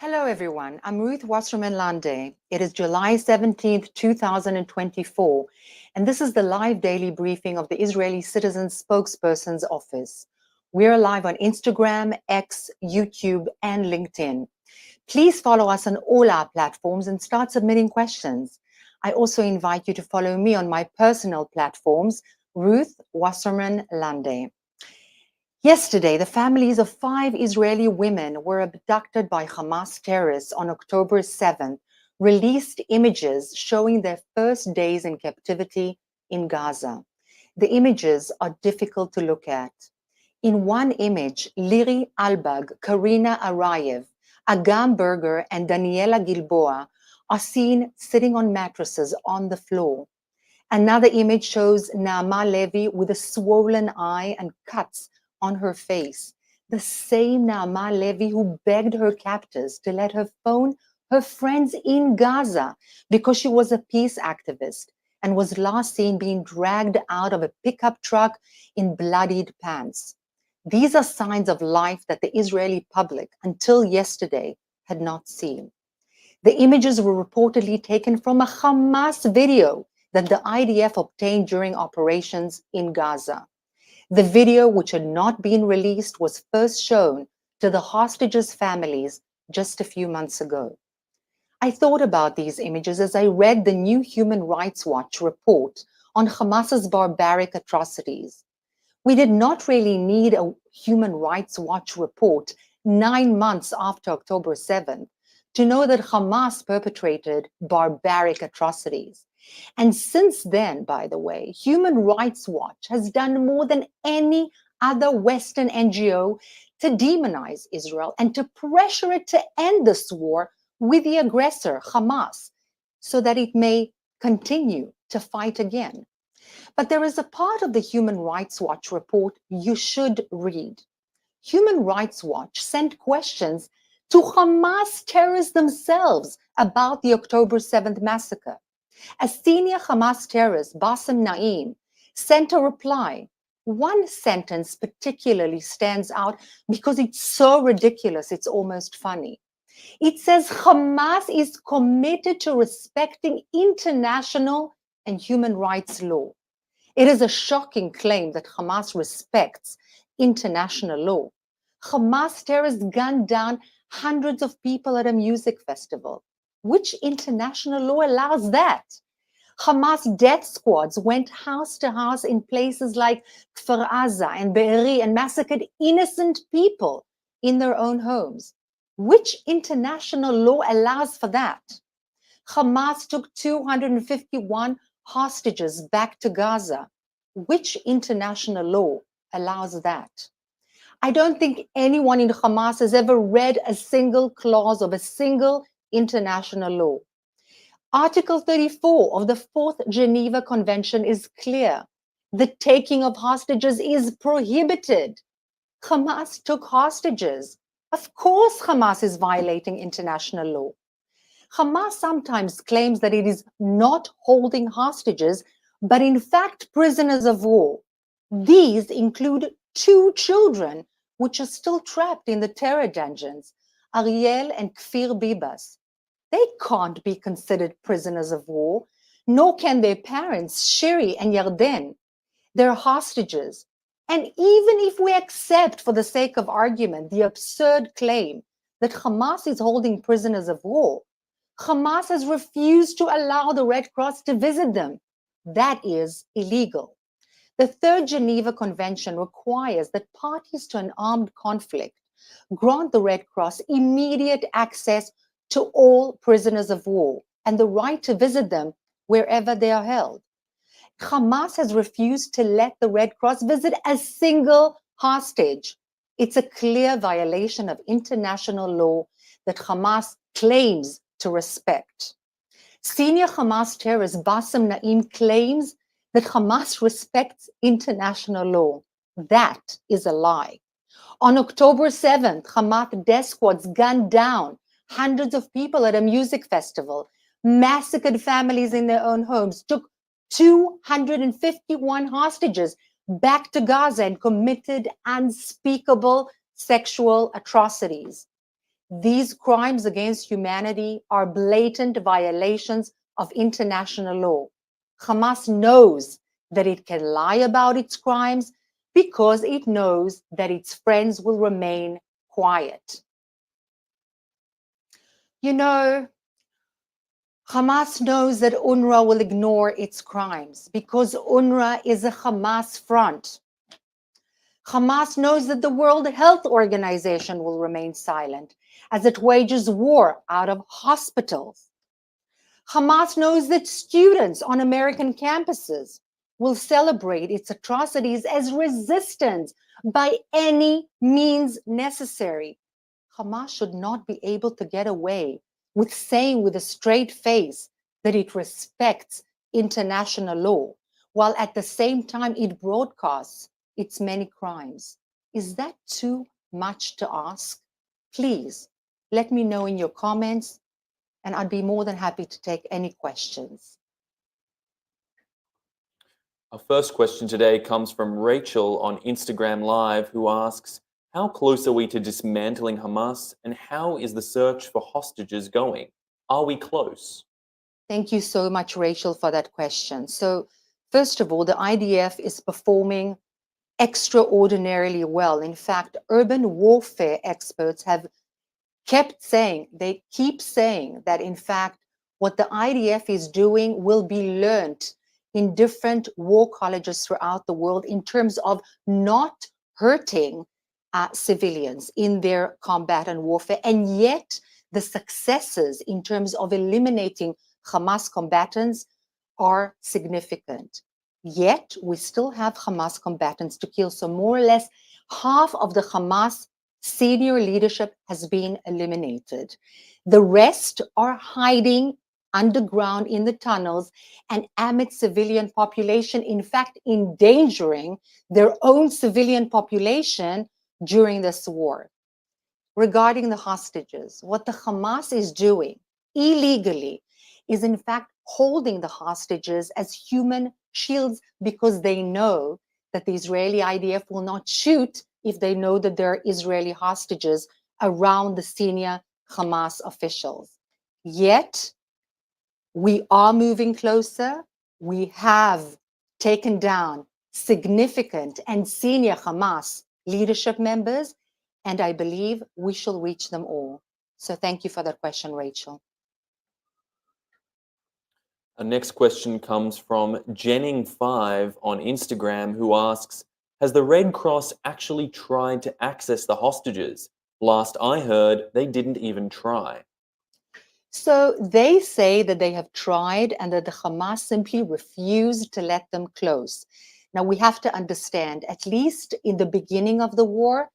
Hello, everyone. I'm Ruth Wasserman Lande. It is July 17th, 2024, and this is the live daily briefing of the Israeli Citizen Spokesperson's Office. We're live on Instagram, X, YouTube, and LinkedIn. Please follow us on all our platforms and start submitting questions. I also invite you to follow me on my personal platforms, Ruth Wasserman Lande. Yesterday, the families of 5 Israeli women were abducted by Hamas terrorists on October 7th, released images showing their first days in captivity in Gaza. The images are difficult to look at. In one image, Liri Albag, Karina Arayev, Agam Berger, and Daniela Gilboa are seen sitting on mattresses on the floor. Another image shows Naama Levy with a swollen eye and cuts on her face, the same Naama Levy who begged her captors to let her phone her friends in Gaza because she was a peace activist and was last seen being dragged out of a pickup truck in bloodied pants. These are signs of life that the Israeli public, until yesterday, had not seen. The images were reportedly taken from a Hamas video that the IDF obtained during operations in Gaza. The video, which had not been released, was first shown to the hostages' families just a few months ago. I thought about these images as I read the new Human Rights Watch report on Hamas's barbaric atrocities. We did not really need a Human Rights Watch report 9 months after October 7th to know that Hamas perpetrated barbaric atrocities. And since then, by the way, Human Rights Watch has done more than any other Western NGO to demonize Israel and to pressure it to end this war with the aggressor, Hamas, so that it may continue to fight again. But there is a part of the Human Rights Watch report you should read. Human Rights Watch sent questions to Hamas terrorists themselves about the October 7th massacre. A senior Hamas terrorist, Bassem Naim, sent a reply. One sentence particularly stands out because it's so ridiculous, it's almost funny. It says Hamas is committed to respecting international and human rights law. It is a shocking claim that Hamas respects international law. Hamas terrorists gunned down hundreds of people at a music festival. Which international law allows that? Hamas death squads went house to house in places like Kfar Aza and Be'eri and massacred innocent people in their own homes. Which international law allows for that? Hamas took 251 hostages back to Gaza. Which international law allows that? I don't think anyone in Hamas has ever read a single clause of a single international law. Article 34 of the Fourth Geneva Convention is clear. The taking of hostages is prohibited. Hamas took hostages. Of course, Hamas is violating international law. Hamas sometimes claims that it is not holding hostages, but in fact prisoners of war. These include 2 children, which are still trapped in the terror dungeons, Ariel and Kfir Bibas. They can't be considered prisoners of war, nor can their parents, Shiri and Yarden. They're hostages. And even if we accept, for the sake of argument, the absurd claim that Hamas is holding prisoners of war, Hamas has refused to allow the Red Cross to visit them. That is illegal. The Third Geneva Convention requires that parties to an armed conflict grant the Red Cross immediate access to all prisoners of war and the right to visit them wherever they are held. Hamas has refused to let the Red Cross visit a single hostage. It's a clear violation of international law that Hamas claims to respect. Senior Hamas terrorist Bassem Naim claims that Hamas respects international law. That is a lie. On October 7th, Hamas death squads gunned down hundreds of people at a music festival, massacred families in their own homes, took 251 hostages back to Gaza and committed unspeakable sexual atrocities. These crimes against humanity are blatant violations of international law. Hamas knows that it can lie about its crimes because it knows that its friends will remain quiet. You know, Hamas knows that UNRWA will ignore its crimes because UNRWA is a Hamas front. Hamas knows that the World Health Organization will remain silent as it wages war out of hospitals. Hamas knows that students on American campuses will celebrate its atrocities as resistance by any means necessary. Hamas should not be able to get away with saying with a straight face that it respects international law, while at the same time it broadcasts its many crimes. Is that too much to ask? Please let me know in your comments, and I'd be more than happy to take any questions. Our first question today comes from Rachel on Instagram Live, who asks, how close are we to dismantling Hamas, and how is the search for hostages going? Are we close? Thank you so much, Rachel, for that question. So, first of all, the IDF is performing extraordinarily well. In fact, urban warfare experts have they keep saying that, in fact, what the IDF is doing will be learned in different war colleges throughout the world in terms of not hurting civilians in their combat and warfare. And yet, the successes in terms of eliminating Hamas combatants are significant. Yet, we still have Hamas combatants to kill. So more or less, half of the Hamas senior leadership has been eliminated. The rest are hiding underground in the tunnels and amid civilian population, in fact, endangering their own civilian population during this war. Regarding the hostages, what the Hamas is doing illegally is in fact holding the hostages as human shields because they know that the Israeli IDF will not shoot if they know that there are Israeli hostages around the senior Hamas officials. Yet, we are moving closer. We have taken down significant and senior Hamas leadership members, and I believe we shall reach them all. So thank you for that question, Rachel. Our next question comes from Jennings5 on Instagram, who asks, has the Red Cross actually tried to access the hostages? Last I heard, they didn't even try. So they say that they have tried and that the Hamas simply refused to let them close. Now we have to understand, at least in the beginning of the war,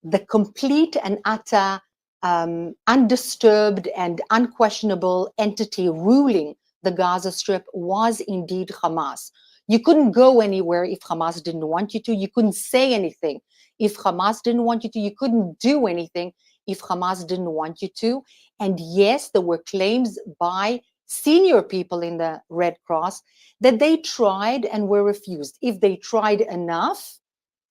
the complete and utter undisturbed and unquestionable entity ruling the Gaza Strip was indeed Hamas. You couldn't go anywhere if Hamas didn't want you to. You couldn't say anything if Hamas didn't want you to. You couldn't do anything if Hamas didn't want you to. And yes, there were claims by senior people in the Red Cross that they tried and were refused. If they tried enough,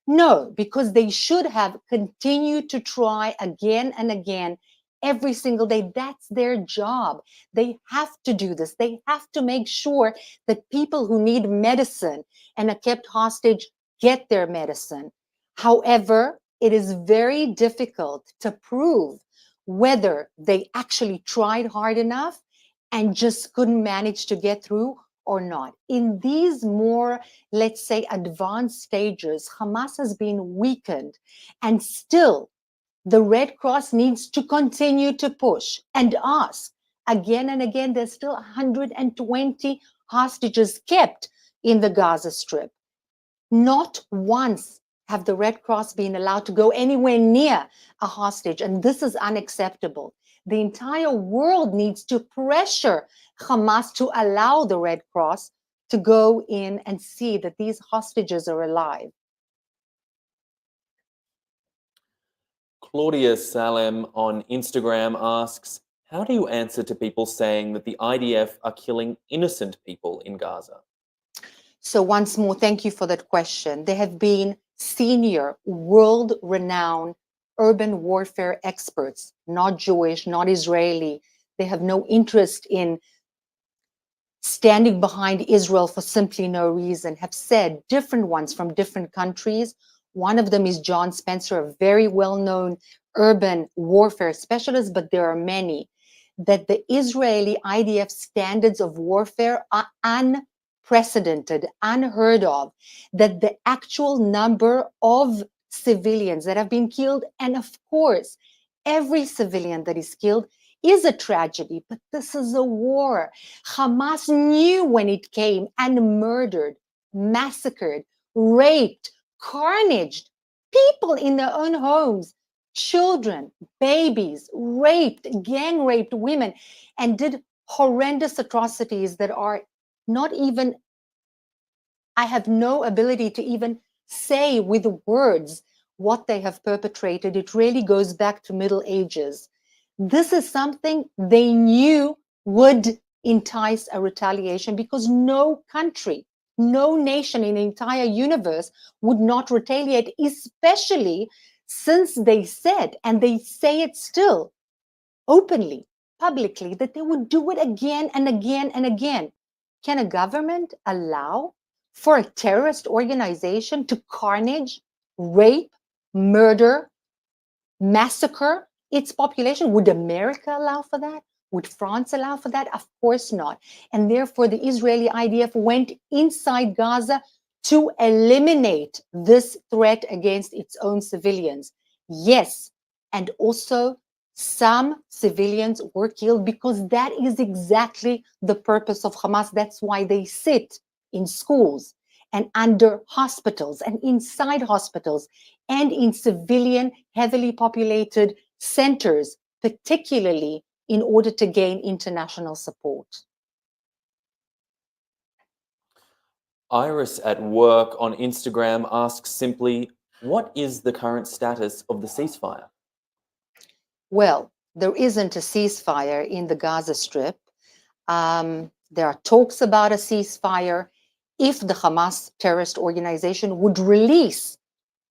no, because they should have continued to try again and again every single day. That's their job. They have to do this. They have to make sure that people who need medicine and are kept hostage get their medicine. However, it is very difficult to prove whether they actually tried hard enough and just couldn't manage to get through or not. In these more, let's say, advanced stages, Hamas has been weakened, and still the Red Cross needs to continue to push and ask again and again. There's still 120 hostages kept in the Gaza Strip. Not once have the Red Cross been allowed to go anywhere near a hostage, and this is unacceptable. The entire world needs to pressure Hamas to allow the Red Cross to go in and see that these hostages are alive. Claudia Salem on Instagram asks, how do you answer to people saying that the IDF are killing innocent people in Gaza? So once more, thank you for that question. There have been senior, world-renowned urban warfare experts, not Jewish, not Israeli. They have no interest in standing behind Israel for simply no reason, have said, different ones from different countries. One of them is John Spencer, a very well-known urban warfare specialist, but there are many, that the Israeli IDF standards of warfare are unprecedented, unheard of, that the actual number of civilians that have been killed, and of course, every civilian that is killed is a tragedy, but this is a war. Hamas knew when it came and murdered, massacred, raped, carnaged people in their own homes, children, babies, raped, gang raped women, and did horrendous atrocities that are not even, I have no ability to even say with words what they have perpetrated. It really goes back to Middle Ages. This is something they knew would entice a retaliation, because no country, no nation in the entire universe would not retaliate, especially since they said, and they say it still openly, publicly, that they would do it again and again and again. Can a government allow for a terrorist organization to carnage, rape, murder, massacre its population? Would America allow for that? Would France allow for that? Of course not. And therefore, the Israeli IDF went inside Gaza to eliminate this threat against its own civilians. Yes, and also some civilians were killed, because that is exactly the purpose of Hamas. That's why they sit in schools and under hospitals and inside hospitals and in civilian, heavily populated centers, particularly in order to gain international support. Iris at work on Instagram asks simply, what is the current status of the ceasefire? Well, there isn't a ceasefire in the Gaza Strip. There are talks about a ceasefire if the Hamas terrorist organization would release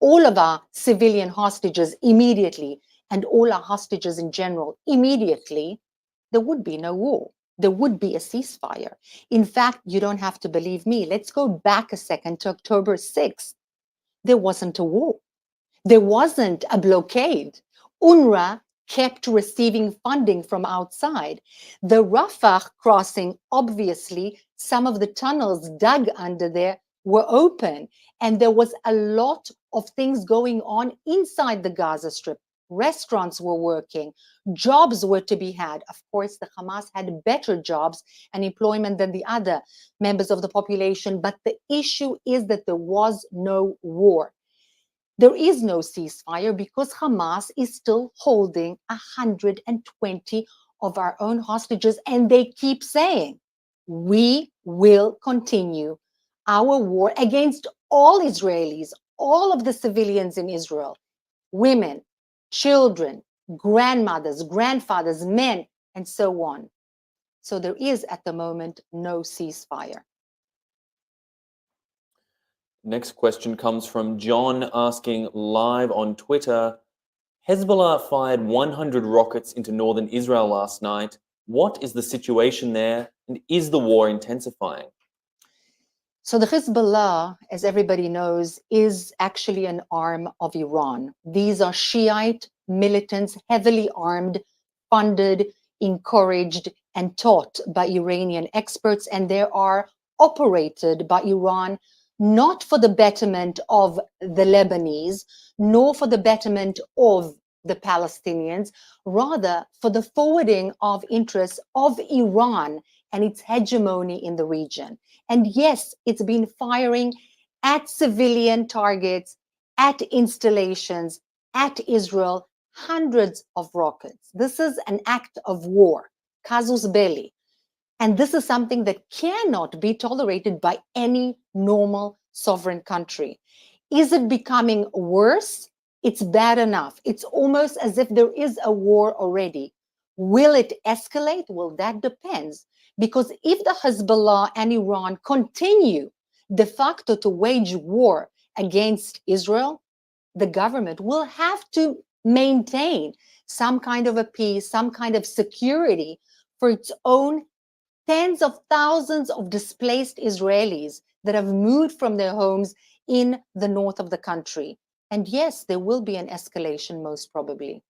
all of our civilian hostages immediately, and all our hostages in general immediately. There would be no war. There would be a ceasefire. In fact, you don't have to believe me. Let's go back a second to October 6th. There wasn't a war. There wasn't a blockade. UNRWA kept receiving funding from outside. The Rafah crossing, obviously, some of the tunnels dug under there were open, and there was a lot of things going on inside the Gaza Strip. Restaurants were working, jobs were to be had. Of course, the Hamas had better jobs and employment than the other members of the population, but the issue is that there was no war. There is no ceasefire because Hamas is still holding 120 of our own hostages, and they keep saying, we will continue our war against all Israelis, all of the civilians in Israel, women, children, grandmothers, grandfathers, men, and so on. So there is at the moment no ceasefire. Next question comes from John asking live on Twitter, Hezbollah fired 100 rockets into northern Israel last night. What is the situation there, and is the war intensifying? So the Hezbollah, as everybody knows, is actually an arm of Iran. These are Shiite militants, heavily armed, funded, encouraged, and taught by Iranian experts, and they are operated by Iran not for the betterment of the Lebanese, nor for the betterment of the Palestinians, rather for the forwarding of interests of Iran and its hegemony in the region. And yes, it's been firing at civilian targets, at installations, at Israel, hundreds of rockets. This is an act of war, casus belli. And this is something that cannot be tolerated by any normal sovereign country. Is it becoming worse? It's bad enough. It's almost as if there is a war already. Will it escalate? Well, that depends. Because if the Hezbollah and Iran continue de facto to wage war against Israel, the government will have to maintain some kind of a peace, some kind of security for its own tens of thousands of displaced Israelis that have moved from their homes in the north of the country. And yes, there will be an escalation, most probably.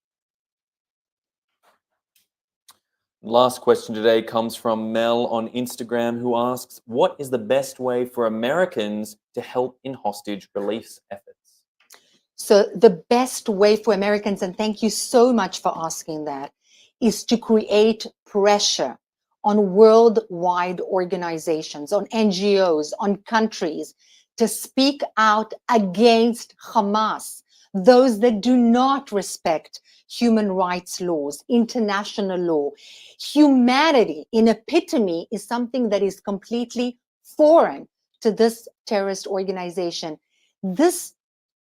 Last question today comes from Mel on Instagram, who asks, what is the best way for Americans to help in hostage release efforts? So the best way for Americans, and thank you so much for asking that, is to create pressure on worldwide organizations, on NGOs, on countries to speak out against Hamas, those that do not respect human rights laws, international law. Humanity in epitome is something that is completely foreign to this terrorist organization. This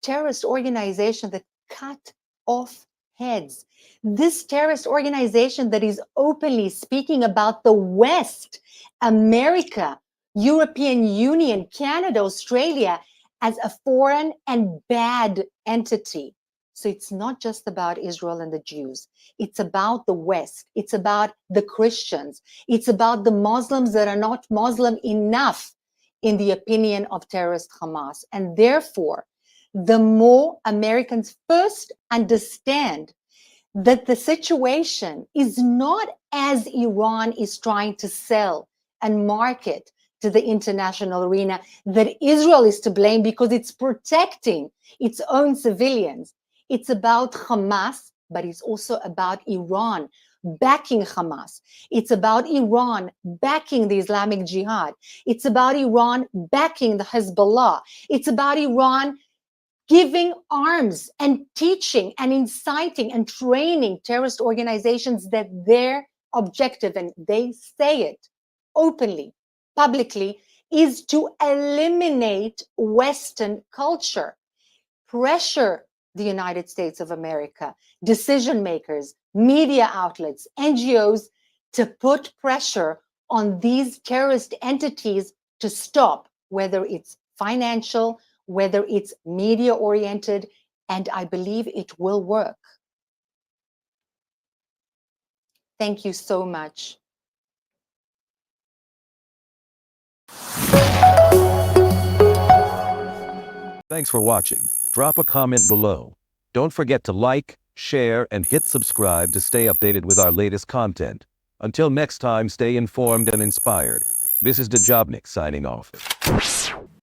terrorist organization that cut off heads. This terrorist organization that is openly speaking about the West, America, European Union, Canada, Australia as a foreign and bad entity. So it's not just about Israel and the Jews. It's about the West. It's about the Christians. It's about the Muslims that are not Muslim enough in the opinion of terrorist Hamas. And therefore, the more Americans first understand that the situation is not as Iran is trying to sell and market to the international arena, that Israel is to blame because it's protecting its own civilians. It's about Hamas, but it's also about Iran backing Hamas. It's about Iran backing the Islamic Jihad. It's about Iran backing the Hezbollah. It's about Iran giving arms and teaching and inciting and training terrorist organizations that their objective, and they say it openly, publicly, is to eliminate Western culture, pressure the United States of America, decision makers, media outlets, NGOs, to put pressure on these terrorist entities to stop, whether it's financial, whether it's media oriented, and I believe it will work. Thank you so much. Thanks for watching. Drop a comment below. Don't forget to like, share, and hit subscribe to stay updated with our latest content. Until next time, stay informed and inspired. This is Dejobnik signing off.